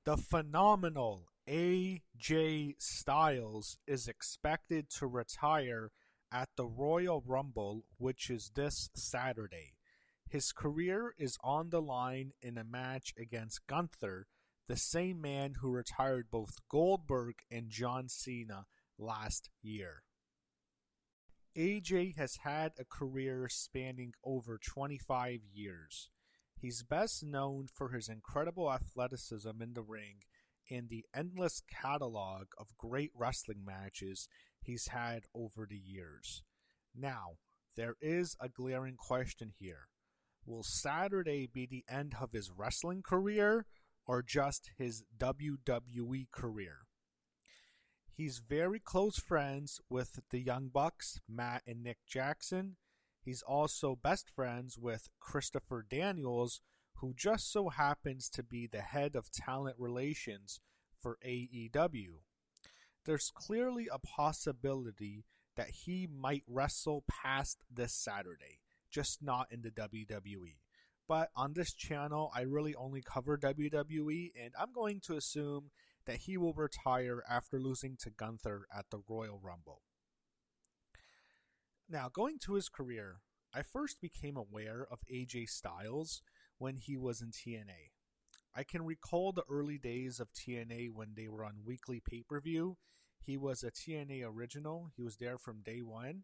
The phenomenal AJ Styles is expected to retire at the Royal Rumble, which is this Saturday. His career is on the line in a match against Gunther, the same man who retired both Goldberg and John Cena last year. AJ has had a career spanning over 25 years. He's best known for his incredible athleticism in the ring and the endless catalog of great wrestling matches he's had over the years. Now, there is a glaring question here. Will Saturday be the end of his wrestling career or just his WWE career? He's very close friends with the Young Bucks, Matt and Nick Jackson. He's also best friends with Christopher Daniels, who just so happens to be the head of talent relations for AEW. There's clearly a possibility that he might wrestle past this Saturday, just not in the WWE. But on this channel, I really only cover WWE, and I'm going to assume that he will retire after losing to Gunther at the Royal Rumble. Now, going to his career, I first became aware of AJ Styles when he was in TNA. I can recall the early days of TNA when they were on weekly pay-per-view. He was a TNA original. He was there from day one,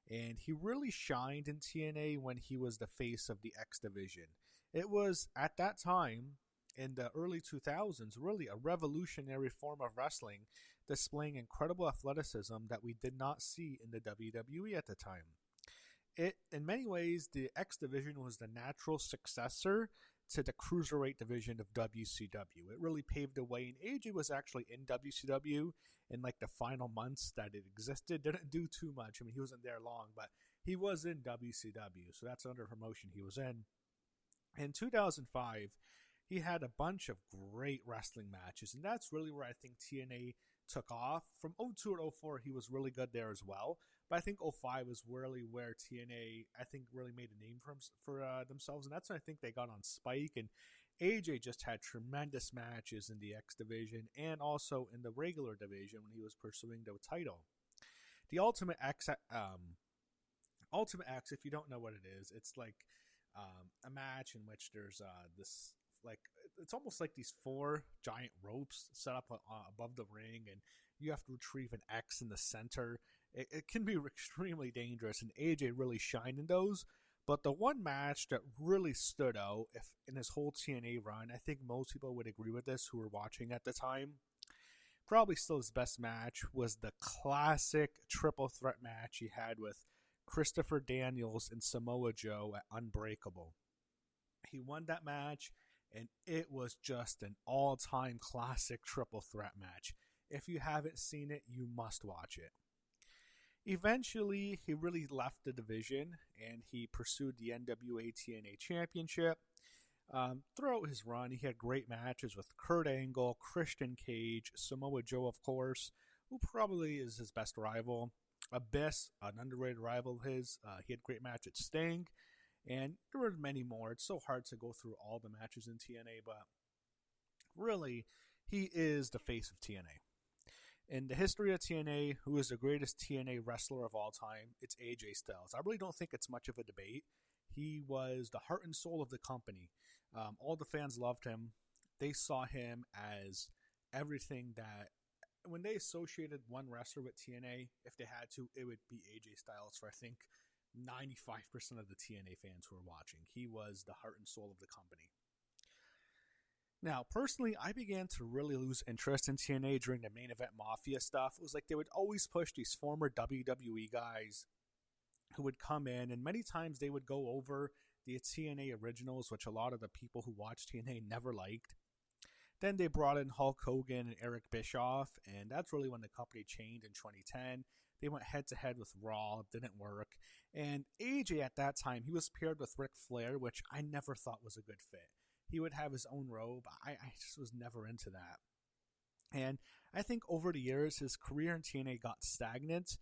and he really shined in TNA when he was the face of the X Division. It was, at that time, in the early 2000s, really a revolutionary form of wrestling, displaying incredible athleticism that we did not see in the WWE at the time. In many ways, the X Division was the natural successor to the Cruiserweight division of WCW. It really paved the way, and AJ was actually in WCW in like the final months that it existed. Didn't do too much. I mean, he wasn't there long, but he was in WCW, so that's another promotion he was in. In 2005, he had a bunch of great wrestling matches, and that's really where I think TNA took off. From 02 to 04, he was really good there as well. But I think 05 was really where TNA, I think, really made a name for themselves. And that's when I think they got on Spike. And AJ just had tremendous matches in the X division and also in the regular division when he was pursuing the title. The Ultimate X, if you don't know what it is, it's like a match in which there's this, like, it's almost like these four giant ropes set up above the ring, and you have to retrieve an X in the center. It can be extremely dangerous, and AJ really shined in those. But the one match that really stood out in his whole TNA run, I think most people would agree with this who were watching at the time, probably still his best match, was the classic triple threat match he had with Christopher Daniels and Samoa Joe at Unbreakable. He won that match, and it was just an all-time classic triple threat match. If you haven't seen it, you must watch it. Eventually, he really left the division, and he pursued the NWA TNA Championship. Throughout his run, he had great matches with Kurt Angle, Christian Cage, Samoa Joe, of course, who probably is his best rival. Abyss, an underrated rival of his. He had a great match at Sting. And there were many more. It's so hard to go through all the matches in TNA, but really, he is the face of TNA. In the history of TNA, who is the greatest TNA wrestler of all time? It's AJ Styles. I really don't think it's much of a debate. He was the heart and soul of the company. All the fans loved him. They saw him as everything that, when they associated one wrestler with TNA, if they had to, it would be AJ Styles for, I think, 95% of the TNA fans who were watching. He was the heart and soul of the company. Now, personally, I began to really lose interest in TNA during the Main Event Mafia stuff. It was like they would always push these former WWE guys who would come in, and many times they would go over the TNA originals, which a lot of the people who watched TNA never liked. Then they brought in Hulk Hogan and Eric Bischoff, and that's really when the company changed in 2010. They went head-to-head with Raw, didn't work. And AJ at that time, he was paired with Ric Flair, which I never thought was a good fit. He would have his own robe. I just was never into that. And I think over the years, his career in TNA got stagnant.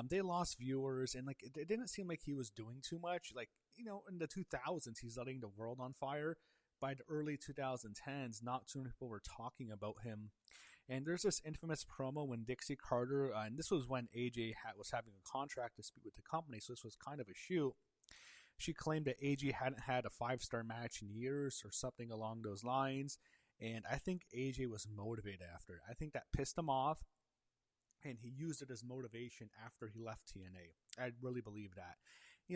They lost viewers, and like it didn't seem like he was doing too much. Like, you know, in the 2000s, he's lighting the world on fire. by the early 2010s, not too many people were talking about him. And there's this infamous promo when Dixie Carter, and this was when AJ was having a contract dispute with the company, so this was kind of a shoot. She claimed that AJ hadn't had a 5-star match in years or something along those lines. And I think AJ was motivated after it. I think that pissed him off, and he used it as motivation after he left TNA. I really believe that.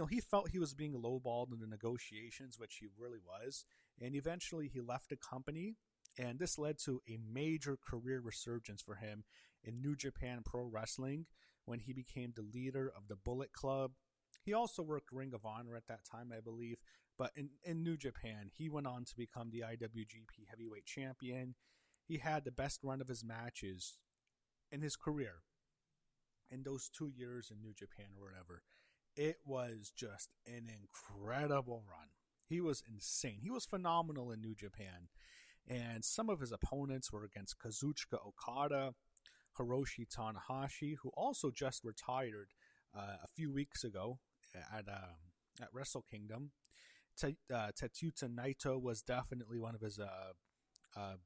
He felt he was being lowballed in the negotiations, which he really was. And eventually he left the company, and this led to a major career resurgence for him in New Japan Pro Wrestling when he became the leader of the Bullet Club. He also worked Ring of Honor at that time, I believe. But in New Japan, he went on to become the IWGP Heavyweight Champion. He had the best run of his matches in his career in those 2 years in New Japan or whatever. It was just an incredible run. He was insane. He was phenomenal in New Japan. And some of his opponents were against Kazuchika Okada, Hiroshi Tanahashi, who also just retired a few weeks ago at Wrestle Kingdom. Tetsuya Naito was definitely one of his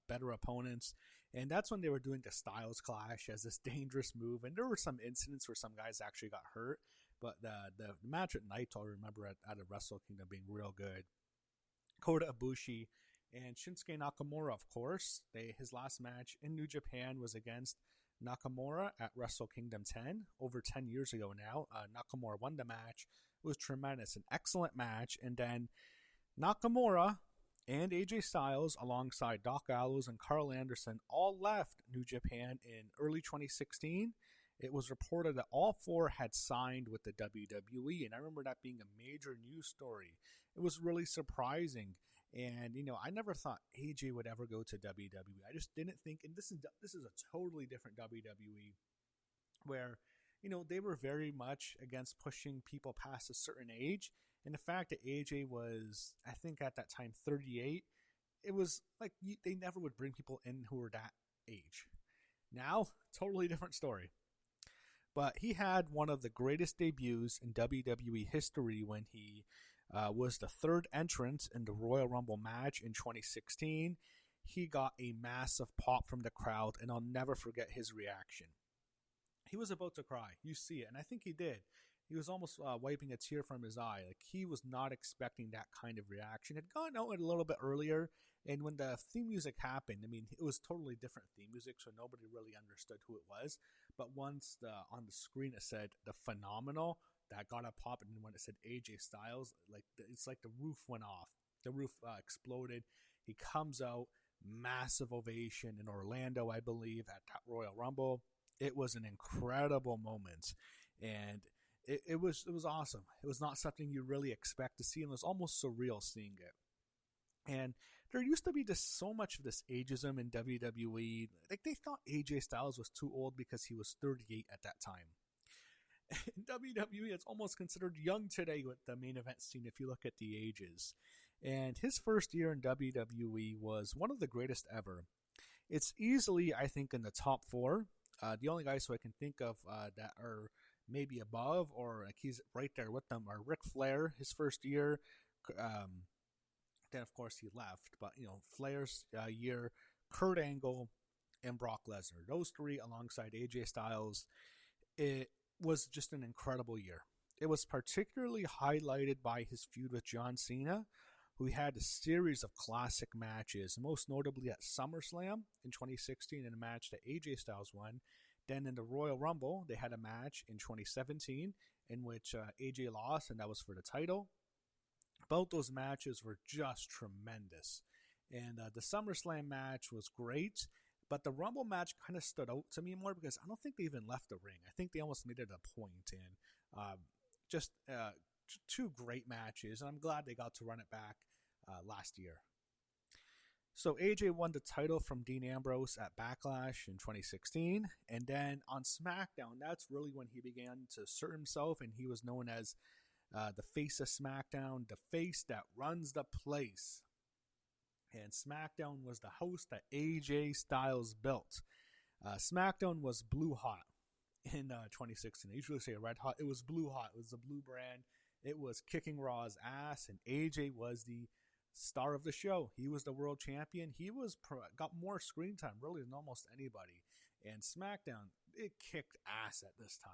better opponents. And that's when they were doing the Styles Clash as this dangerous move. And there were some incidents where some guys actually got hurt. But the match at Naito, I remember at a Wrestle Kingdom being real good. Kota Ibushi and Shinsuke Nakamura, of course. His last match in New Japan was against Nakamura at Wrestle Kingdom 10, over 10 years ago now. Nakamura won the match. It was tremendous, an excellent match. And then Nakamura and AJ Styles, alongside Doc Gallows and Carl Anderson, all left New Japan in early 2016. It was reported that all four had signed with the WWE, and I remember that being a major news story. It was really surprising, and I never thought AJ would ever go to WWE. I just didn't think, and this is a totally different WWE, where they were very much against pushing people past a certain age, and the fact that AJ was, I think at that time, 38, it was like they never would bring people in who were that age. Now, totally different story. But he had one of the greatest debuts in WWE history when he was the third entrant in the Royal Rumble match in 2016. He got a massive pop from the crowd, and I'll never forget his reaction. He was about to cry. You see it, and I think he did. He was almost wiping a tear from his eye. Like, he was not expecting that kind of reaction. It had gone out a little bit earlier, and when the theme music happened, it was totally different theme music, so nobody really understood who it was. But once on the screen it said the Phenomenal, that got a pop, and when it said AJ Styles, it's like the roof went off. The roof exploded. He comes out, massive ovation in Orlando, I believe, at that Royal Rumble. It was an incredible moment, and it was awesome. It was not something you really expect to see, and it was almost surreal seeing it. And there used to be so much of this ageism in WWE. Like, they thought AJ Styles was too old because he was 38 at that time. In WWE, it's almost considered young today with the main event scene if you look at the ages. And his first year in WWE was one of the greatest ever. It's easily, I think, in the top 4. The only guys who I can think of that are maybe above, or like he's right there with them, are Ric Flair, his first year. Then, of course, he left. But, Flair's year, Kurt Angle, and Brock Lesnar. Those three alongside AJ Styles. It was just an incredible year. It was particularly highlighted by his feud with John Cena, who had a series of classic matches, most notably at SummerSlam in 2016 in a match that AJ Styles won. Then in the Royal Rumble, they had a match in 2017 in which AJ lost, and that was for the title. Both those matches were just tremendous. And the SummerSlam match was great, but the Rumble match kind of stood out to me more because I don't think they even left the ring. I think they almost made it a point. And just two great matches, and I'm glad they got to run it back last year. So AJ won the title from Dean Ambrose at Backlash in 2016, and then on SmackDown, that's really when he began to assert himself, and he was known as the face of SmackDown, the face that runs the place. And SmackDown was the house that AJ Styles built. SmackDown was blue hot in 2016. I usually say red hot. It was blue hot. It was the blue brand. It was kicking Raw's ass, and AJ was the star of the show. He was the world champion. He was got more screen time really than almost anybody. And SmackDown, it kicked ass at this time.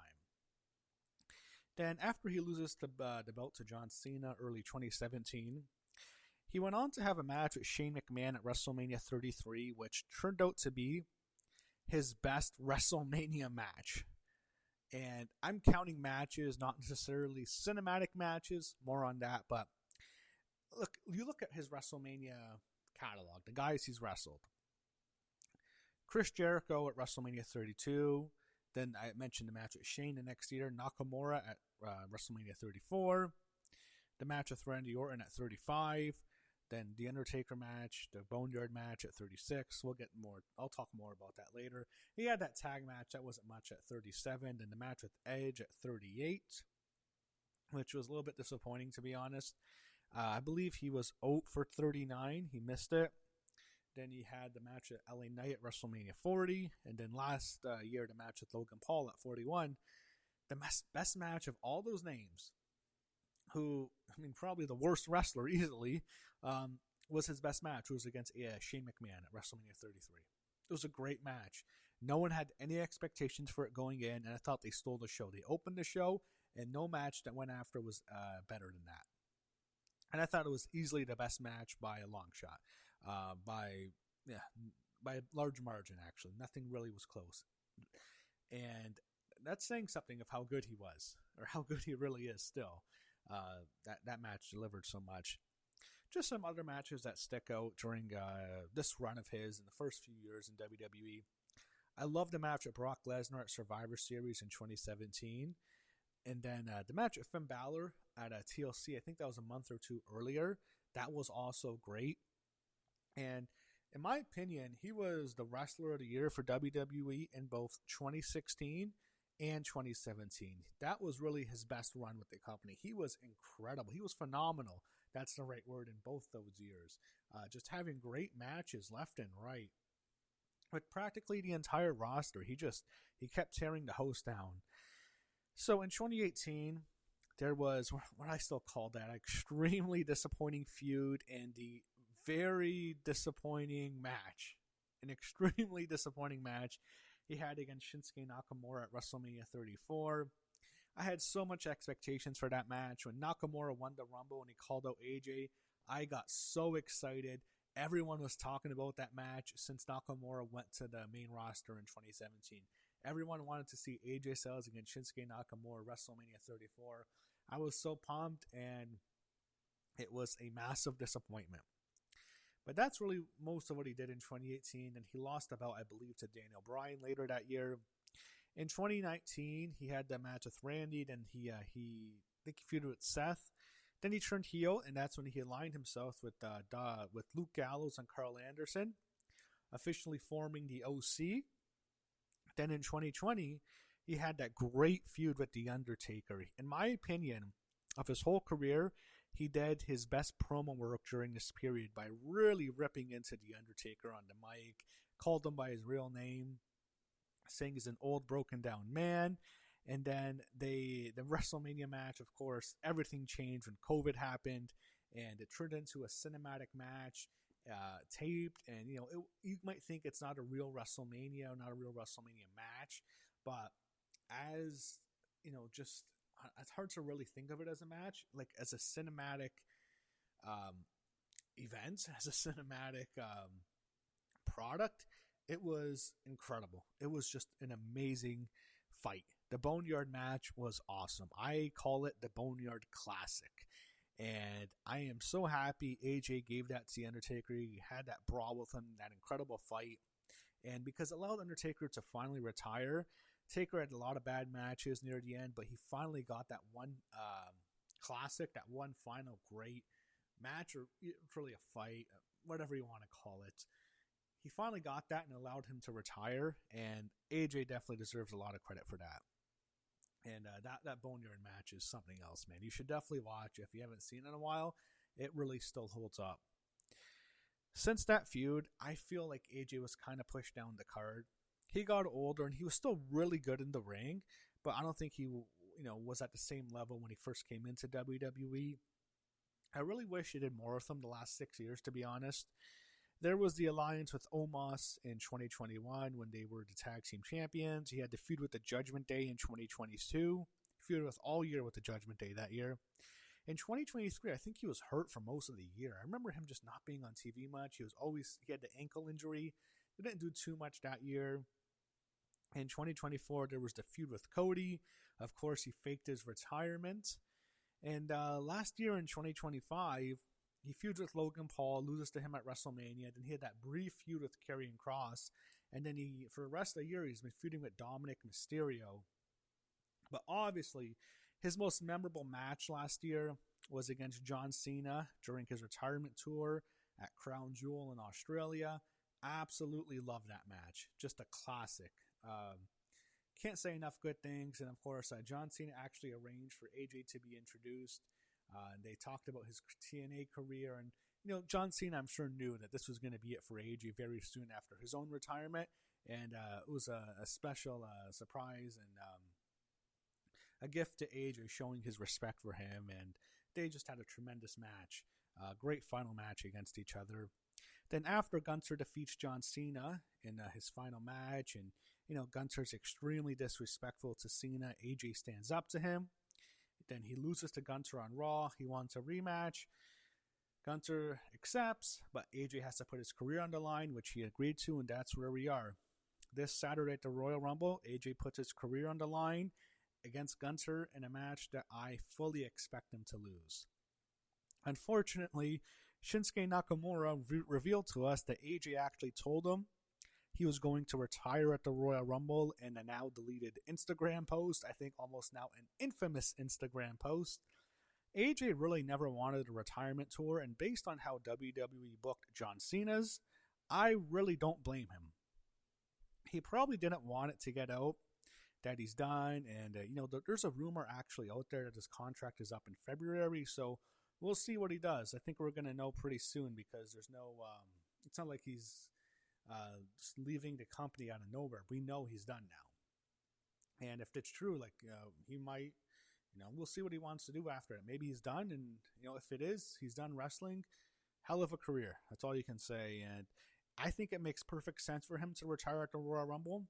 Then after he loses the belt to John Cena early 2017, he went on to have a match with Shane McMahon at WrestleMania 33, which turned out to be his best WrestleMania match. And I'm counting matches, not necessarily cinematic matches, more on that. But look, you look at his WrestleMania catalog, the guys he's wrestled. Chris Jericho at WrestleMania 32. Then I mentioned the match with Shane the next year. Nakamura at WrestleMania 34. The match with Randy Orton at 35. Then the Undertaker match, the Boneyard match at 36. We'll get more. I'll talk more about that later. He had that tag match that wasn't much at 37. Then the match with Edge at 38, which was a little bit disappointing to be honest. I believe he was out for 39. He missed it. Then he had the match at LA Knight at WrestleMania 40. And then last year, the match with Logan Paul at 41. The best match of all those names, who, I mean, probably the worst wrestler easily, was his best match. It was against Shane McMahon at WrestleMania 33. It was a great match. No one had any expectations for it going in, and I thought they stole the show. They opened the show, and no match that went after was better than that. And I thought it was easily the best match by a long shot. By a large margin, actually. Nothing really was close. And that's saying something of how good he was, or how good he really is still. That match delivered so much. Just some other matches that stick out during this run of his in the first few years in WWE. I love the match with Brock Lesnar at Survivor Series in 2017. And then the match with Finn Balor at TLC, I think that was a month or two earlier. That was also great. And in my opinion, he was the wrestler of the year for WWE in both 2016 and 2017. That was really his best run with the company. He was incredible. He was phenomenal. That's the right word in both those years. Just having great matches left and right. With practically the entire roster, he kept tearing the host down. So in 2018, there was what I still call that extremely disappointing feud and the very disappointing match. An extremely disappointing match he had against Shinsuke Nakamura at WrestleMania 34. I had so much expectations for that match. When Nakamura won the Rumble and he called out AJ, I got so excited. Everyone was talking about that match since Nakamura went to the main roster in 2017. Everyone wanted to see AJ Styles against Shinsuke Nakamura WrestleMania 34. I was so pumped, and it was a massive disappointment. But that's really most of what he did in 2018, and he lost the belt, I believe, to Daniel Bryan later that year. In 2019, he had the match with Randy, then he feuded with Seth. Then he turned heel, and that's when he aligned himself with Luke Gallows and Carl Anderson, officially forming the OC. Then in 2020, he had that great feud with The Undertaker. In my opinion, of his whole career, he did his best promo work during this period by really ripping into The Undertaker on the mic, called him by his real name, saying he's an old, broken down man. And then the WrestleMania match, of course, everything changed when COVID happened, and it turned into a cinematic match, taped. And you might think it's not a real WrestleMania, not a real WrestleMania match, but as just it's hard to really think of it as a match, like as a cinematic event, as a cinematic product. It was incredible. It was just an amazing fight. The Boneyard match was awesome. I call it the Boneyard Classic. And I am so happy AJ gave that to The Undertaker. He had that brawl with him, that incredible fight. And because it allowed Undertaker to finally retire, Taker had a lot of bad matches near the end, but he finally got that one classic, that one final great match, or really a fight, whatever you want to call it. He finally got that and allowed him to retire, and AJ definitely deserves a lot of credit for that. And that Boneyard match is something else, man. You should definitely watch it. If you haven't seen it in a while, it really still holds up. Since that feud, I feel like AJ was kind of pushed down the card. He got older, and he was still really good in the ring, but I don't think he was at the same level when he first came into WWE. I really wish he did more with them the last 6 years, to be honest. There was the alliance with Omos in 2021 when they were the tag team champions. He had the feud with the Judgment Day in 2022. Feud with all year with the Judgment Day that year. In 2023, I think he was hurt for most of the year. I remember him just not being on TV much. He had the ankle injury. He didn't do too much that year. In 2024, there was the feud with Cody. Of course, he faked his retirement. And last year in 2025, he feuds with Logan Paul, loses to him at WrestleMania. Then he had that brief feud with Karrion Kross. And then for the rest of the year, he's been feuding with Dominic Mysterio. But obviously, his most memorable match last year was against John Cena during his retirement tour at Crown Jewel in Australia. Absolutely love that match. Just a classic. Can't say enough good things. And of course, John Cena actually arranged for AJ to be introduced. They talked about his TNA career. And, John Cena, I'm sure, knew that this was going to be it for AJ very soon after his own retirement. And it was a special surprise and a gift to AJ, showing his respect for him. And they just had a tremendous match. Great final match against each other. Then after Gunther defeats John Cena in his final match, and Gunther's extremely disrespectful to Cena, AJ stands up to him. Then he loses to Gunther on Raw. He wants a rematch. Gunther accepts, but AJ has to put his career on the line, which he agreed to, and that's where we are. This Saturday at the Royal Rumble, AJ puts his career on the line against Gunther in a match that I fully expect him to lose. Unfortunately, Shinsuke Nakamura revealed to us that AJ actually told him he was going to retire at the Royal Rumble in a now deleted Instagram post. I think almost now an infamous Instagram post. AJ really never wanted a retirement tour, and based on how WWE booked John Cena's, I really don't blame him. He probably didn't want it to get out that he's done, and there's a rumor actually out there that his contract is up in February, so we'll see what he does. I think we're going to know pretty soon, because there's no, it's not like he's just leaving the company out of nowhere. We know he's done now. And if it's true, he might, we'll see what he wants to do after it. Maybe he's done, and, if it is, he's done wrestling. Hell of a career. That's all you can say. And I think it makes perfect sense for him to retire at the Royal Rumble,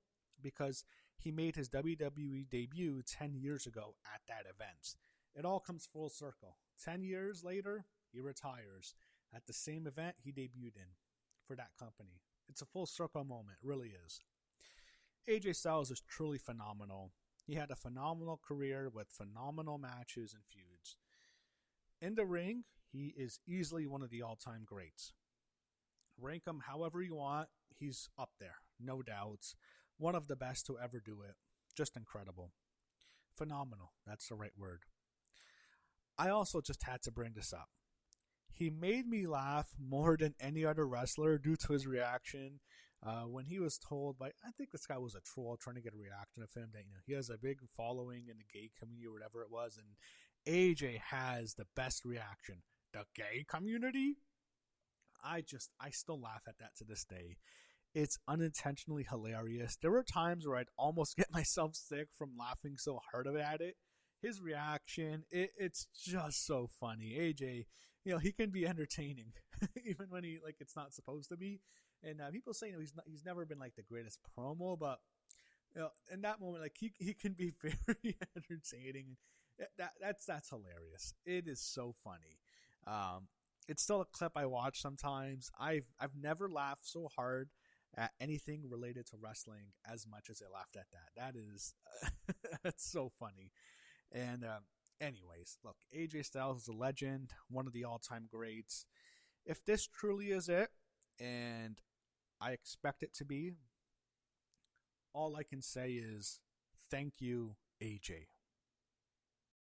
because he made his WWE debut 10 years ago at that event. It all comes full circle. 10 years later, he retires at the same event he debuted in for that company. It's a full circle moment. It really is. AJ Styles is truly phenomenal. He had a phenomenal career with phenomenal matches and feuds. In the ring, he is easily one of the all-time greats. Rank him however you want. He's up there, no doubts. One of the best to ever do it. Just incredible. Phenomenal. That's the right word. I also just had to bring this up. He made me laugh more than any other wrestler due to his reaction when he was told by, I think this guy was a troll trying to get a reaction of him, that he has a big following in the gay community or whatever it was, and AJ has the best reaction. The gay community? I still laugh at that to this day. It's unintentionally hilarious. There were times where I'd almost get myself sick from laughing so hard at it. His reaction, it's just so funny. AJ, he can be entertaining, even when it's not supposed to be. And people say, he's never been the greatest promo, but in that moment, he can be very entertaining. That's hilarious. It is so funny. It's still a clip I watch sometimes. I've never laughed so hard at anything related to wrestling as much as I laughed at that. That is, that's so funny. And anyways, look, AJ Styles is a legend, one of the all-time greats. If this truly is it, and I expect it to be, all I can say is thank you, AJ.